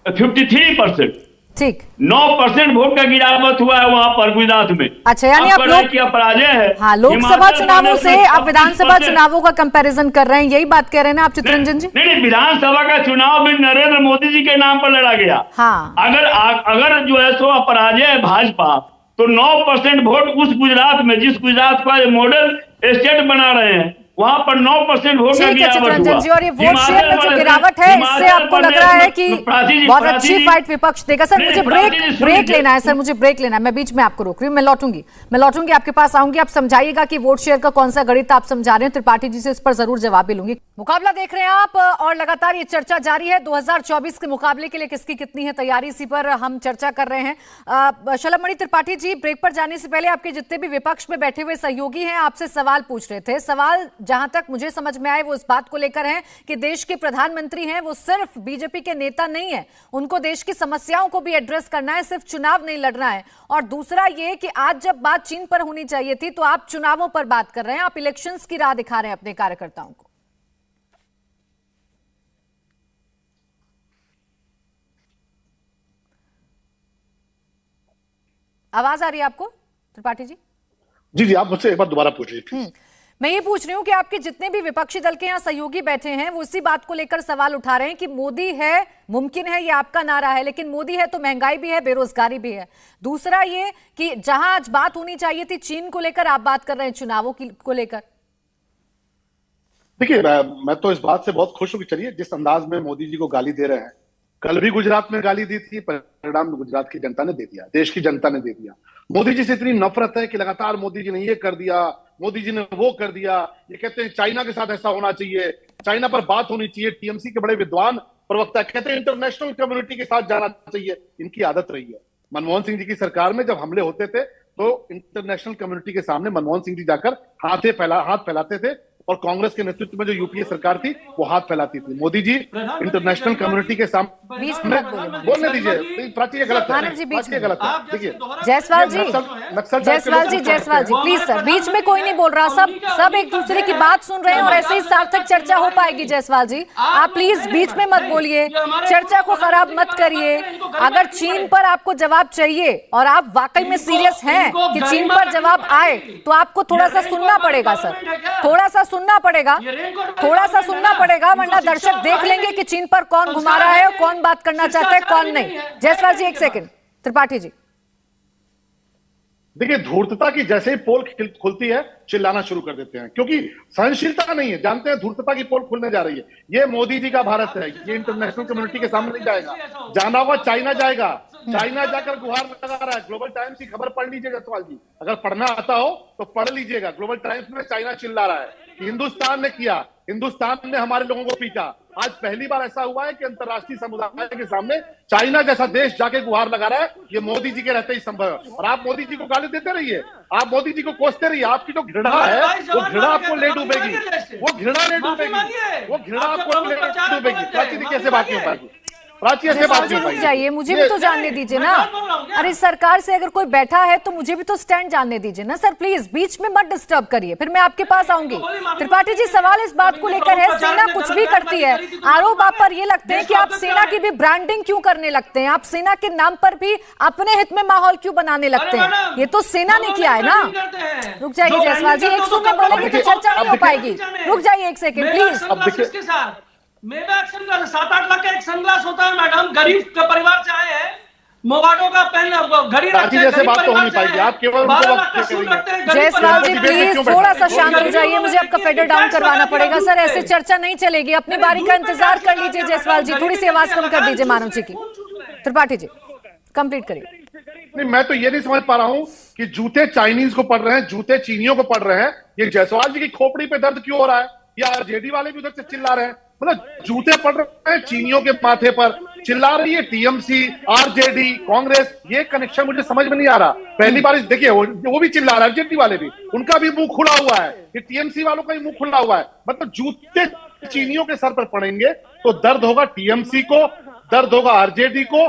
53%। ठीक, 9% वोट का गिरावट हुआ है वहां पर गुजरात में। अच्छा, यानी आप लोग क्या पराजय है? हाँ, लोकसभा चुनावों से आप विधानसभा चुनावों का कंपैरिजन कर रहे हैं, यही बात कह रहे हैं ना आप चितरंजन जी? नहीं, विधानसभा का चुनाव भी नरेंद्र मोदी जी के नाम पर लड़ा गया। हाँ, अगर जो है सो अपराजय है भाजपा, तो 9% वोट उस गुजरात में, जिस गुजरात का मॉडल स्टेट बना रहे हैं, वहां पर 9% वोट का गिरावट हुआ। जी, और ये वोट शेयर में जो गिरावट है, इससे आपको लग रहा है कि बहुत अच्छी फाइट विपक्ष देगा। सर मुझे ब्रेक लेना है, सर मुझे ब्रेक लेना है, मैं बीच में आपको रोक रही हूँ, मैं लौटूंगी आपके पास आऊंगी, आप समझाइएगा कि वोट शेयर का कौन सा गणित आप समझा रहे हैं। त्रिपाठी जी से इस पर जरूर जवाब भी लूंगी। मुकाबला देख रहे हैं आप और लगातार ये चर्चा जारी है 2024 के मुकाबले के लिए किसकी कितनी है तैयारी, इसी पर हम चर्चा कर रहे हैं। शलभमणि त्रिपाठी जी, ब्रेक पर जाने से पहले आपके जितने भी विपक्ष में बैठे हुए सहयोगी हैं आपसे सवाल पूछ रहे थे। सवाल जहां तक मुझे समझ में आए वो इस बात को लेकर है कि देश के प्रधानमंत्री हैं, वो सिर्फ बीजेपी के नेता नहीं है, उनको देश की समस्याओं को भी एड्रेस करना है, सिर्फ चुनाव नहीं लड़ना है। और दूसरा ये कि आज जब बात चीन पर होनी चाहिए थी तो आप चुनावों पर बात कर रहे हैं, आप इलेक्शंस की राह दिखा रहे हैं अपने कार्यकर्ताओं को। आवाज आ रही है आपको त्रिपाठी जी? जी, आप मुझसे एक बार दोबारा पूछ लीजिए। मैं ये पूछ रही हूँ कि आपके जितने भी विपक्षी दल के यहाँ सहयोगी बैठे हैं वो इसी बात को लेकर सवाल उठा रहे हैं कि मोदी है, मुमकिन है, ये आपका नारा है, लेकिन मोदी है तो महंगाई भी है, बेरोजगारी भी है। दूसरा ये कि जहां आज बात होनी चाहिए थी चीन को लेकर, आप बात कर रहे हैं चुनावों को लेकर। देखिए, मैं तो इस बात से बहुत खुश हूं कि चलिए जिस अंदाज में मोदी जी को गाली दे रहे हैं, कल भी गुजरात में गाली दी थी, परिणाम गुजरात की जनता ने दे दिया, देश की जनता ने दे दिया। मोदी जी से इतनी नफरत है कि लगातार मोदी जी ने ये कर दिया, मोदी जी ने वो कर दिया। ये कहते हैं चाइना के साथ ऐसा होना चाहिए, चाइना पर बात होनी चाहिए। टीएमसी के बड़े विद्वान प्रवक्ता कहते हैं इंटरनेशनल कम्युनिटी के साथ जाना चाहिए। इनकी आदत रही है। मनमोहन सिंह जी की सरकार में जब हमले होते थे तो इंटरनेशनल कम्युनिटी के सामने मनमोहन सिंह जी जाकर हाथ फैलाते थे, और कांग्रेस के नेतृत्व में जो यूपीए सरकार थी वो हाथ फैलाती थी। मोदी जी इंटरनेशनल कम्युनिटी के सामने बीच में मत बोलिए। बोलने दीजिए, प्राची ये गलत है, जी, बीच में गलत है। देखिए जायसवाल जी, जायसवाल जी प्लीज सर, बीच में कोई नहीं बोल रहा, सब एक दूसरे की बात सुन रहे हैं और ऐसे ही सार्थक चर्चा हो पाएगी। जायसवाल जी आप प्लीज बीच में मत बोलिए, चर्चा को खराब मत करिए। अगर चीन पर आपको जवाब चाहिए और आप वाकई में सीरियस हैं कि चीन पर जवाब आए तो आपको थोड़ा सा सुनना पड़ेगा सर, थोड़ा सा सुनना पड़ेगा, वरना दर्शक देख लेंगे कि चीन पर कौन घुमा रहा है और कौन बात करना चाहता है कौन नहीं। जायसवाल जी एक सेकंड। त्रिपाठी जी देखिए, धूर्तता की जैसे ही पोल खुलती है चिल्लाना शुरू कर देते हैं, क्योंकि सहनशीलता नहीं है। जानते हैं धूर्तता की पोल खुलने जा रही है। ये मोदी जी का भारत है, ये इंटरनेशनल कम्युनिटी के सामने नहीं जाएगा। जाना हुआ चाइना जाएगा, चाइना जाकर गुहार लगा रहा है। ग्लोबल टाइम्स की खबर पढ़ लीजिएगा सवाल जी, अगर पढ़ना आता हो तो पढ़ लीजिएगा। ग्लोबल टाइम्स में चाइना चिल्ला रहा है कि हिंदुस्तान ने किया, हिंदुस्तान ने हमारे लोगों को पीटा। आज पहली बार ऐसा हुआ है कि अंतर्राष्ट्रीय समुदाय के सामने चाइना जैसा देश जाके गुहार लगा रहा है। ये मोदी जी के रहते ही संभव है। और आप मोदी जी को गाली देते रहिए, आप मोदी जी को कोसते रहिए। आपकी जो घृणा है वो घृणा आपको ले डूबेगी, वो घृणा ले डूबेगी, वो घृणा आपको ले डूबेगी। प्राची जी कैसे बात नहीं हो पाएगी? प्राची ऐसे बात नहीं हो पाएगी। जाइए, मुझे भी तो जानने दीजिए ना। अरे सरकार से अगर कोई बैठा है तो मुझे भी तो स्टैंड जानने दीजिए ना सर, प्लीज बीच में मत डिस्टर्ब करिए, फिर मैं आपके पास आऊंगी। त्रिपाठी जी सवाल इस बात को लेकर है, सेना कुछ भी करती है, आरोप आप पर ये लगते हैं कि आप सेना की भी ब्रांडिंग क्यों करने लगते हैं, आप सेना के नाम पर भी अपने हित में माहौल क्यों बनाने लगते हैं? ये तो सेना ने किया है ना। रुक जाइए जायसवाल जी, एक सुन में बोलेंगे तो चर्चा नहीं हो पाएगी। रुक जाइए एक सेकेंड प्लीज। मेगा एक्शन का 7-8 लाख का एक सनग्लास होता है मैडम, गरीब का परिवार से आए हैं, मोबाटो का पेन घड़ी रखते हैं, जैसे बात तो हो नहीं पाएगी। आप केवल जायसवाल जी प्लीज थोड़ा सा शांत हो जाइए, मुझे आपका फेडर डाउन करवाना पड़ेगा सर, ऐसे चर्चा नहीं चलेगी। अपनी बारी का इंतजार कर लीजिए जायसवाल जी, थोड़ी सी आवाज कम कर दीजिए मानव जी की। त्रिपाठी जी कंप्लीट करिए। नहीं, मैं तो ये नहीं समझ पा रहा हूं कि जूते चाइनीज को पड़ रहे हैं, जूते चीनियों को पड़ रहे हैं। ये जायसवाल जी की खोपड़ी पे दर्द क्यों हो रहा है? या आरजेडी वाले भी उधर से चिल्ला रहे हैं? मतलब जूते पड़ रहे हैं चीनियों के माथे पर, चिल्ला रही है टीएमसी, आरजेडी, कांग्रेस। ये कनेक्शन मुझे समझ में नहीं आ रहा। पहली बार देखिए वो भी चिल्ला रहा है, आरजेडी वाले भी, उनका भी मुंह खुला हुआ है, ये टीएमसी वालों का भी मुंह खुला हुआ है। मतलब जूते चीनियों के सर पर पड़ेंगे तो दर्द होगा टीएमसी को, दर्द होगा आरजेडी को,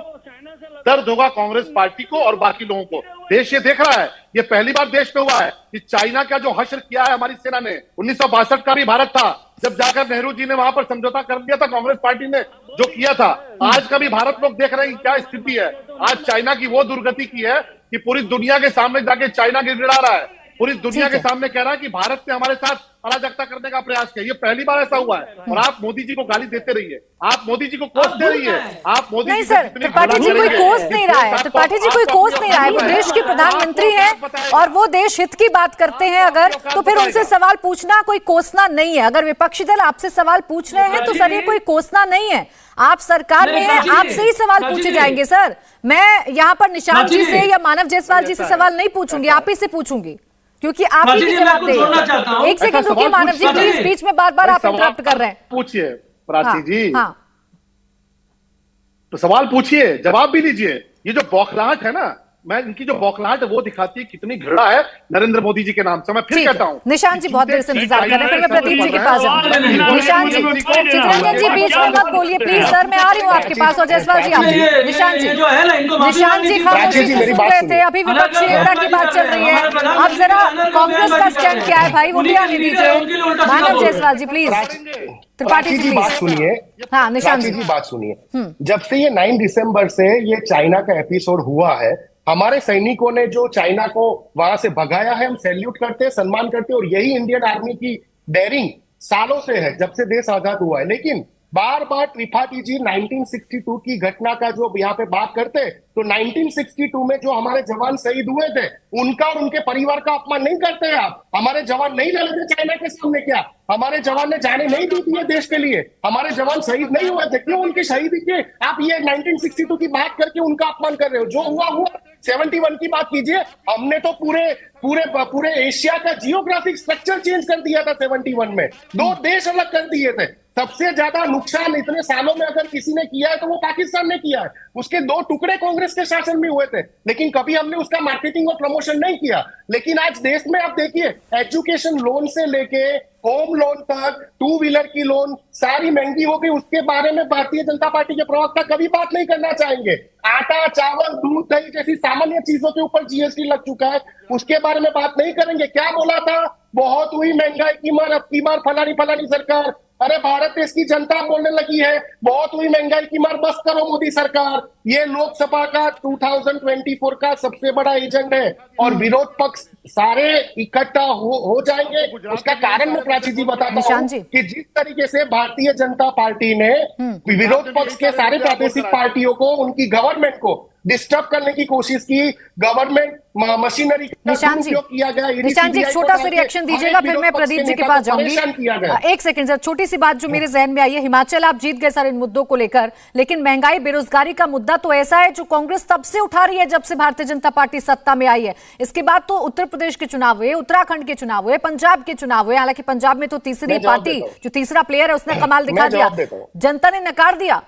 दर्द होगा कांग्रेस पार्टी को और बाकी लोगों को। देश ये देख रहा है, ये पहली बार देश में हुआ है कि चाइना का जो हश्र किया है हमारी सेना ने। 1962 का भी भारत था जब जाकर नेहरू जी ने वहां पर समझौता कर दिया था, कांग्रेस पार्टी ने जो किया था। आज का भी भारत लोग देख रहे हैं कि क्या स्थिति है। आज चाइना की वो दुर्गति की है कि पूरी दुनिया के सामने जाके चाइना गिड़गिड़ा रहा है, पूरी दुनिया के सामने कह रहा है कि भारत ने हमारे साथ अराजकता करने का प्रयास किया। ये पहली बार ऐसा हुआ है। और आप मोदी जी को गाली देते रहिए, आप मोदी जी को कोसते रहिए, आप मोदी नहीं सर, त्रिपाठी जी कोई कोस नहीं रहा है, त्रिपाठी जी कोई कोस नहीं रहा है। वो देश के प्रधानमंत्री हैं और वो देश हित की बात करते हैं अगर, तो फिर उनसे सवाल पूछना कोई कोसना नहीं है। अगर विपक्षी दल आपसे सवाल पूछ रहे हैं तो सर ये कोई कोसना नहीं है। आप सरकार में हैं, आपसे ही सवाल पूछे जाएंगे सर। मैं यहाँ पर निशांत जी से या मानव जायसवाल जी से सवाल नहीं पूछूंगी, आप ही से पूछूंगी, क्योंकि आप ही जवाब दें। एक सेकंड रुकिए मानव जी प्लीज, बीच में बार बार आप इंटरप्ट कर रहे हैं। पूछिए प्राची जी। हाँ। तो सवाल पूछिए, जवाब भी दीजिए। ये जो बौखलाहट है ना, मैं इनकी जो बौखलाहट है वो दिखाती है कितनी घृणा है नरेंद्र मोदी जी के नाम से। मैं फिर कहता हूँ निशांत जी बहुत देर से इंतजार कर रहे हैं, फिर मैं प्रदीप जी के पास जाऊँ। निशांत जी, चित्ररंजन जी बीच में मत बोलिए प्लीज सर, मैं आ रही हूँ आपके पास। और जायसवाल जी आप, निशांत जी खामोशी से सुन रहे थे, अभी विपक्षी नेता की बात चल रही है। अब जरा कांग्रेस का स्टैंड क्या है भाई, वो भी आने दीजिए। मानव जायसवाल जी प्लीज, त्रिपाठी जी बात सुनिए। हाँ निशांत जी बात सुनिए। जब से ये 9 दिसंबर से ये चाइना का एपिसोड हुआ है, हमारे सैनिकों ने जो चाइना को वहां से भगाया है, हम सैल्यूट करते हैं, सम्मान करते हैं। और यही इंडियन आर्मी की डेयरिंग सालों से है, जब से देश आजाद हुआ है। लेकिन बार बार त्रिपाठी जी 1962 की घटना का जो यहाँ पे बात करते, तो 1962 में जो हमारे जवान शहीद हुए थे उनका और उनके परिवार का अपमान नहीं करते आप। हमारे जवान नहीं लड़े थे चाइना के सामने क्या? हमारे जवान ने जाने नहीं दी थी ये देश के लिए, हमारे जवान शहीद नहीं हुए थे, क्यों उनकी शहीदी के आप ये 1962 की बात करके उनका अपमान कर रहे हो? जो हुआ हुआ, 71 की बात कीजिए। हमने तो पूरे पूरे पूरे एशिया का जियोग्राफिक स्ट्रक्चर चेंज कर दिया था 71 में, 2 देश अलग कर दिए थे। सबसे ज्यादा नुकसान इतने सालों में अगर किसी ने किया है तो वो पाकिस्तान ने किया है। उसके 2 टुकड़े कांग्रेस के शासन में हुए थे, लेकिन कभी हमने उसका मार्केटिंग और प्रमोशन नहीं किया। लेकिन आज देश में आप देखिए, एजुकेशन लोन से लेके होम लोन तक, 2 व्हीलर की लोन सारी महंगी हो गई। उसके बारे में भारतीय जनता पार्टी के प्रवक्ता कभी बात नहीं करना चाहेंगे। आटा, चावल, दूध, दही जैसी सामान्य चीजों के ऊपर जीएसटी लग चुका है, उसके बारे में बात नहीं करेंगे। क्या बोला था? बहुत हुई महंगाई की मार, अब की बार फलानी फलानी सरकार। अरे भारत देश की जनता बोलने लगी है बहुत हुई महंगाई की मार, बस करो मोदी सरकार। ये लोकसभा का 2024 का सबसे बड़ा एजेंड है और विरोध पक्ष सारे इकट्ठा हो जाएंगे। उसका कारण मैं प्राची जी बताता हूं कि जिस तरीके से भारतीय जनता पार्टी ने विरोध पक्ष के सारे प्रादेशिक पार्टियों को, उनकी गवर्नमेंट को डिस्टर्ब करने की कोशिश की, गवर्नमेंट मशीनरी का उपयोग किया गया। निशांत जी, एक छोटा सा रिएक्शन दीजिएगा, फिर मैं प्रदीप जी के पास जाऊंगी। एक सेकंड सर, छोटी सी बात जो मेरे जहन में आई है, हिमाचल आप जीत गए सर इन मुद्दों को लेकर, लेकिन महंगाई, बेरोजगारी का मुद्दा तो ऐसा है जो कांग्रेस तब से उठा रही है जब से भारतीय जनता पार्टी सत्ता में आई है। इसके बाद तो उत्तर प्रदेश के चुनाव हुए, उत्तराखंड के चुनाव हुए, पंजाब के चुनाव हुए। हालांकि पंजाब में तो तीसरी पार्टी, जो तीसरा प्लेयर है, उसने कमाल दिखा दिया, जनता ने नकार दिया।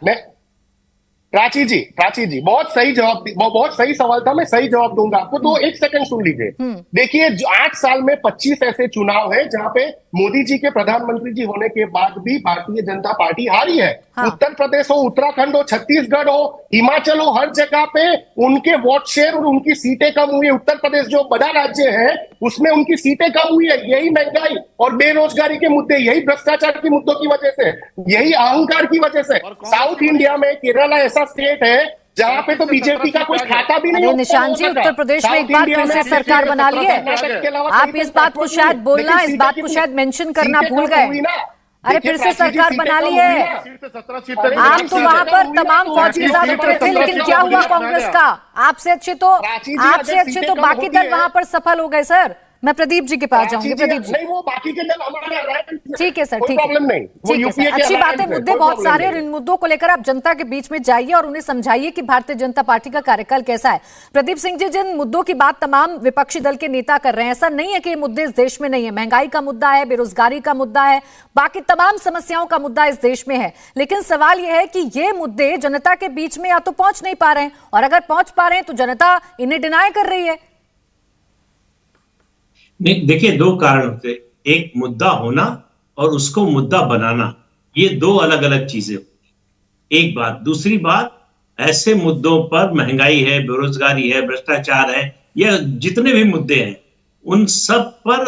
प्राची जी बहुत सही जवाब, बहुत सही सवाल था, मैं सही जवाब दूंगा आपको, तो एक सेकंड सुन लीजिए। देखिए, 8 साल में 25 ऐसे चुनाव है जहां पे मोदी जी के प्रधानमंत्री जी होने के बाद भी भारतीय जनता पार्टी हारी है। हाँ। उत्तर प्रदेश हो, उत्तराखंड हो, छत्तीसगढ़ हो, हिमाचल हो, हर जगह पे उनके वोट शेयर और उनकी सीटें कम हुई है। उत्तर प्रदेश जो बड़ा राज्य है उसमें उनकी सीटें कम हुई है। यही महंगाई और बेरोजगारी के मुद्दे, यही भ्रष्टाचार के मुद्दों की वजह से, यही अहंकार की वजह से। साउथ इंडिया में केरला ऐसा स्टेट है जहां पे तो बीजेपी का कोई खाता भी नहीं। निशांत जी, उत्तर प्रदेश में एक बार फिर से सरकार बना ली है। आप इस बात को शायद बोलना, इस बात को शायद मेंशन करना भूल गए। अरे फिर से सरकार बना ली है। आप तो वहां पर तमाम फौज के साथ उतरे थे, लेकिन क्या हुआ कांग्रेस का? आपसे अच्छे तो बाकी दल वहां पर सफल हो गए सर। मैं प्रदीप जी के पास जाऊंगी। प्रदीप जी, नहीं, वो बाकी के दल हमारा, ठीक है सर, ठीक है, प्रॉब्लम नहीं, ठीक है सर, अच्छी बात है। मुद्दे बहुत सारे और इन मुद्दों को लेकर आप जनता के बीच में जाइए और उन्हें समझाइए कि भारतीय जनता पार्टी का कार्यकाल कैसा है। प्रदीप सिंह जी, जिन मुद्दों की बात तमाम विपक्षी दल के नेता कर रहे हैं, ऐसा नहीं है कि ये मुद्दे इस देश में नहीं है। महंगाई का मुद्दा है, बेरोजगारी का मुद्दा है, बाकी तमाम समस्याओं का मुद्दा इस देश में है, लेकिन सवाल यह है कि ये मुद्दे जनता के बीच में या तो पहुंच नहीं पा रहे हैं, और अगर पहुंच पा रहे हैं तो जनता इन्हें डिनाई कर रही है। नहीं, देखिए, 2 कारण होते, एक मुद्दा होना और उसको मुद्दा बनाना, ये 2 अलग अलग चीजें होती। एक बात, दूसरी बात, ऐसे मुद्दों पर, महंगाई है, बेरोजगारी है, भ्रष्टाचार है, या जितने भी मुद्दे हैं, उन सब पर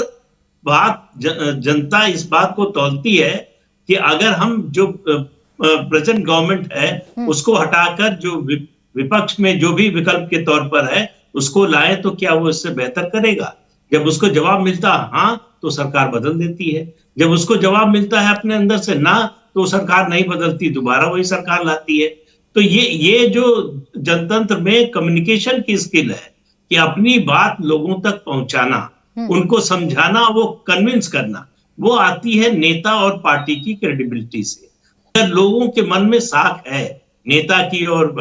बात जनता इस बात को तौलती है कि अगर हम जो प्रेजेंट गवर्नमेंट है उसको हटाकर जो विपक्ष में जो भी विकल्प के तौर पर है उसको लाए तो क्या वो इससे बेहतर करेगा। जब उसको जवाब मिलता हाँ तो सरकार बदल देती है, जब उसको जवाब मिलता है अपने अंदर से ना तो सरकार नहीं बदलती, दोबारा वही सरकार लाती है। तो ये जो जनतंत्र में कम्युनिकेशन की स्किल है कि अपनी बात लोगों तक पहुंचाना, उनको समझाना, वो कन्विंस करना, वो आती है नेता और पार्टी की क्रेडिबिलिटी से। अगर लोगों के मन में साख है नेता की और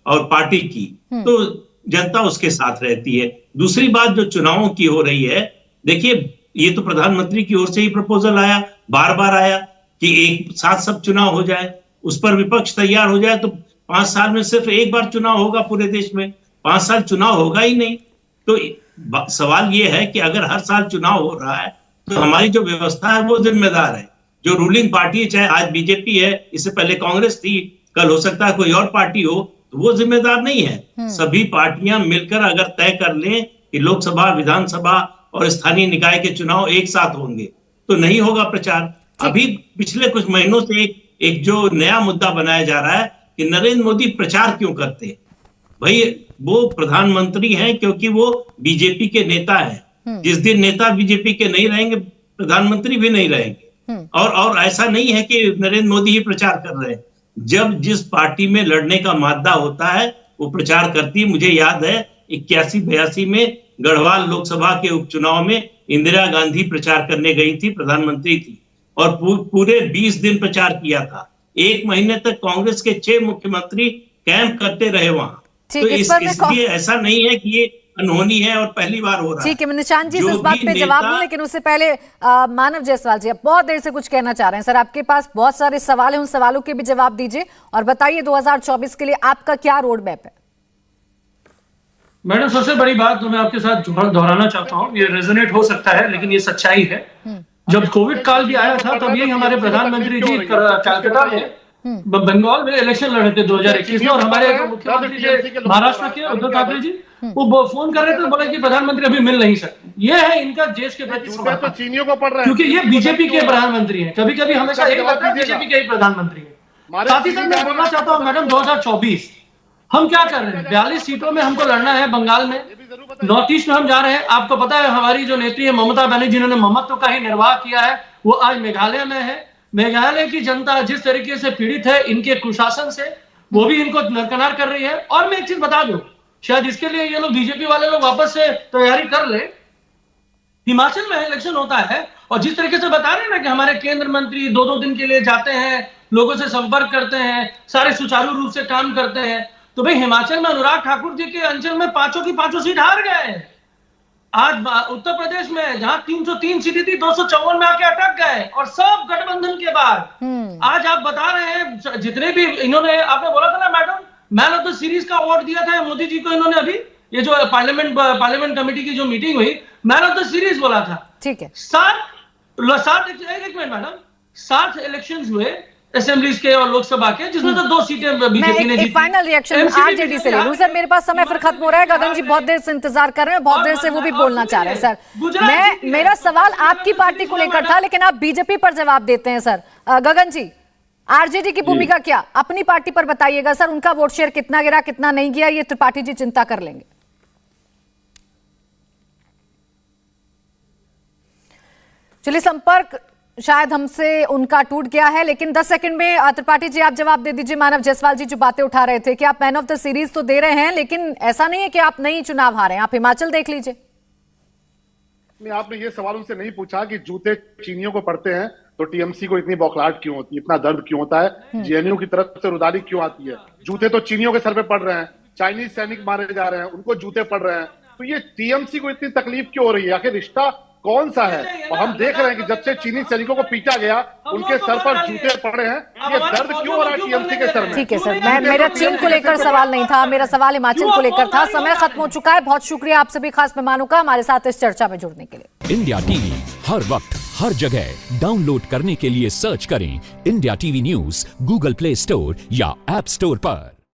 पार्टी की तो जनता उसके साथ रहती है। दूसरी बात जो चुनावों की हो रही है, देखिए, ये तो प्रधानमंत्री की ओर से ही प्रपोजल आया, बार बार आया कि एक साथ सब चुनाव हो जाए, उस पर विपक्ष तैयार हो जाए तो 5 साल में सिर्फ एक बार चुनाव होगा पूरे देश में, 5 साल चुनाव होगा ही नहीं। तो सवाल ये है कि अगर हर साल चुनाव हो रहा है तो हमारी जो व्यवस्था है वो जिम्मेदार है। जो रूलिंग पार्टी है, चाहे आज बीजेपी है, इससे पहले कांग्रेस थी, कल हो सकता है कोई और पार्टी हो, तो वो जिम्मेदार नहीं है। सभी पार्टियां मिलकर अगर तय कर लें कि लोकसभा, विधानसभा और स्थानीय निकाय के चुनाव एक साथ होंगे तो नहीं होगा प्रचार। अभी पिछले कुछ महीनों से एक जो नया मुद्दा बनाया जा रहा है कि नरेंद्र मोदी प्रचार क्यों करते हैं। भाई, वो प्रधानमंत्री हैं क्योंकि वो बीजेपी के नेता हैं। जिस दिन नेता बीजेपी के नहीं रहेंगे, प्रधानमंत्री भी नहीं रहेंगे। और ऐसा नहीं है कि नरेंद्र मोदी ही प्रचार कर रहे हैं। जब जिस पार्टी में लड़ने का मादा होता है वो प्रचार करती है। मुझे याद है 81-82 में गढ़वाल लोकसभा के उपचुनाव में इंदिरा गांधी प्रचार करने गई थी, प्रधानमंत्री थी, और पूरे 20 दिन प्रचार किया था। 1 महीने तक कांग्रेस के 6 मुख्यमंत्री कैंप करते रहे वहां। तो इसलिए ऐसा नहीं है कि ये अनहोनी है और पहली बार हो रहा है। ठीक है, मैं निशांत जी से इस बात पे जवाब दूं, लेकिन उससे पहले मानव जायसवाल जी, आप बहुत देर से कुछ कहना चाह रहे हैं सर, आपके पास बहुत सारे सवाल हैं, उन सवालों के भी जवाब दीजिए और बताइए 2024 के लिए आपका क्या रोड मैप है। मैडम, सबसे बड़ी बात तो मैं आपके साथ दोहराना चाहता हूँ, ये रेजोनेट हो सकता है लेकिन ये सच्चाई है। जब कोविड काल भी आया था तब यही हमारे प्रधानमंत्री जी कलकत्ता में बंगाल में इलेक्शन लड़े थे 2021 में, और हमारे मुख्यमंत्री जी महाराष्ट्र के उद्धव ठाकरे जी वो फोन कर रहे थे, बोले कि प्रधानमंत्री अभी मिल नहीं सकते। ये है इनका देश के प्रति तो चीनियों को पड़ रहा है, क्योंकि ये बीजेपी के प्रधानमंत्री हैं। कभी कभी हमेशा यही लगता है बीजेपी के ही प्रधानमंत्री है। साथ ही साथ मैं बोलना चाहता हूँ मैडम, 2024 हम क्या कर रहे हैं? 42 सीटों में हमको लड़ना है बंगाल में, नॉर्थ ईस्ट में हम जा रहे हैं। आपको पता है हमारी जो नेत्री है ममता बनर्जी, जिन्होंने ममत्व का ही निर्वाह किया है, वो आज मेघालय में है। मेघालय की जनता जिस तरीके से पीड़ित है इनके कुशासन से, वो भी इनको नरकनार कर रही है। और मैं एक चीज बता दूं, शायद इसके लिए ये लोग बीजेपी वाले लोग वापस से तैयारी कर ले। हिमाचल में इलेक्शन होता है और जिस तरीके से बता रहे हैं ना कि हमारे केंद्र मंत्री 2-2 दिन के लिए जाते हैं, लोगों से संपर्क करते हैं, सारे सुचारू रूप से काम करते हैं, तो भाई हिमाचल में अनुराग ठाकुर जी के अंचल में 5 की 5 सीट हार गए। आज उत्तर प्रदेश में जहां 303 सीटें थी 254 में आके अटक गए, और सब गठबंधन के बाद आज आप बता रहे हैं जितने भी इन्होंने, आपने बोला था ना madam, man of the series का अवार्ड दिया था मोदी जी को इन्होंने। अभी ये जो पार्लियामेंट कमेटी की जो मीटिंग हुई, मैन ऑफ द सीरीज बोला था। ठीक है, 7 मैडम 7 इलेक्शन हुए असेंबलीज के और लोकसभा के, जिसमें तो 2 सीटें बीजेपी ने जीती। फाइनल रिएक्शन आरजेडी से ले लूं सर, मेरे पास समय फिर खत्म हो रहा है। गगन जी बहुत देर से इंतजार कर रहे हैं, बहुत देर से वो भी बोलना चाह रहे हैं सर। मेरा सवाल आपकी पार्टी को लेकर था, लेकिन आप बीजेपी पर जवाब देते हैं सर। गगन जी, आरजेडी की भूमिका क्या, अपनी पार्टी पर बताइएगा सर। उनका वोट शेयर कितना गिरा, कितना नहीं गया, ये त्रिपाठी जी चिंता कर लेंगे। चलिए, संपर्क शायद हमसे उनका टूट गया है, लेकिन 10 सेकंड में त्रिपाठी जी आप जवाब दे दीजिए। मानव जायसवाल जी जो बातें उठा रहे थे कि आप मैन ऑफ द सीरीज तो दे रहे हैं, लेकिन ऐसा नहीं है कि आप नहीं चुनाव हारे हैं, आप हिमाचल देख लीजिए। नहीं, आपने ये सवाल उनसे नहीं पूछा कि जूते चीनियों को पड़ते हैं तो टीएमसी को इतनी बौखलाहट क्यों होती है, इतना दर्द क्यों होता है, जेएनयू की तरफ से रुदाली क्यों आती है। जूते तो चीनियों के सर पे पड़ रहे हैं, चाइनीज सैनिक मारे जा रहे हैं, उनको जूते पड़ रहे हैं, तो ये टीएमसी को इतनी तकलीफ क्यों हो रही है? आखिर रिश्ता कौन सा है? और हम देख रहे हैं कि जब से चीनी सैनिकों को पीटा गया, उनके सर पर जूते पड़े हैं। ये दर्द क्यों हो रहा है टीएमसी के सर में? ठीक है सर, मेरा चीन को लेकर सवाल नहीं था, मेरा सवाल हिमाचल को लेकर था। समय खत्म हो चुका है। बहुत शुक्रिया आप सभी खास मेहमानों का हमारे साथ इस चर्चा में जुड़ने के लिए। इंडिया टीवी हर वक्त हर जगह डाउनलोड करने के लिए सर्च करें India TV news Google play store या ऐप स्टोर पर।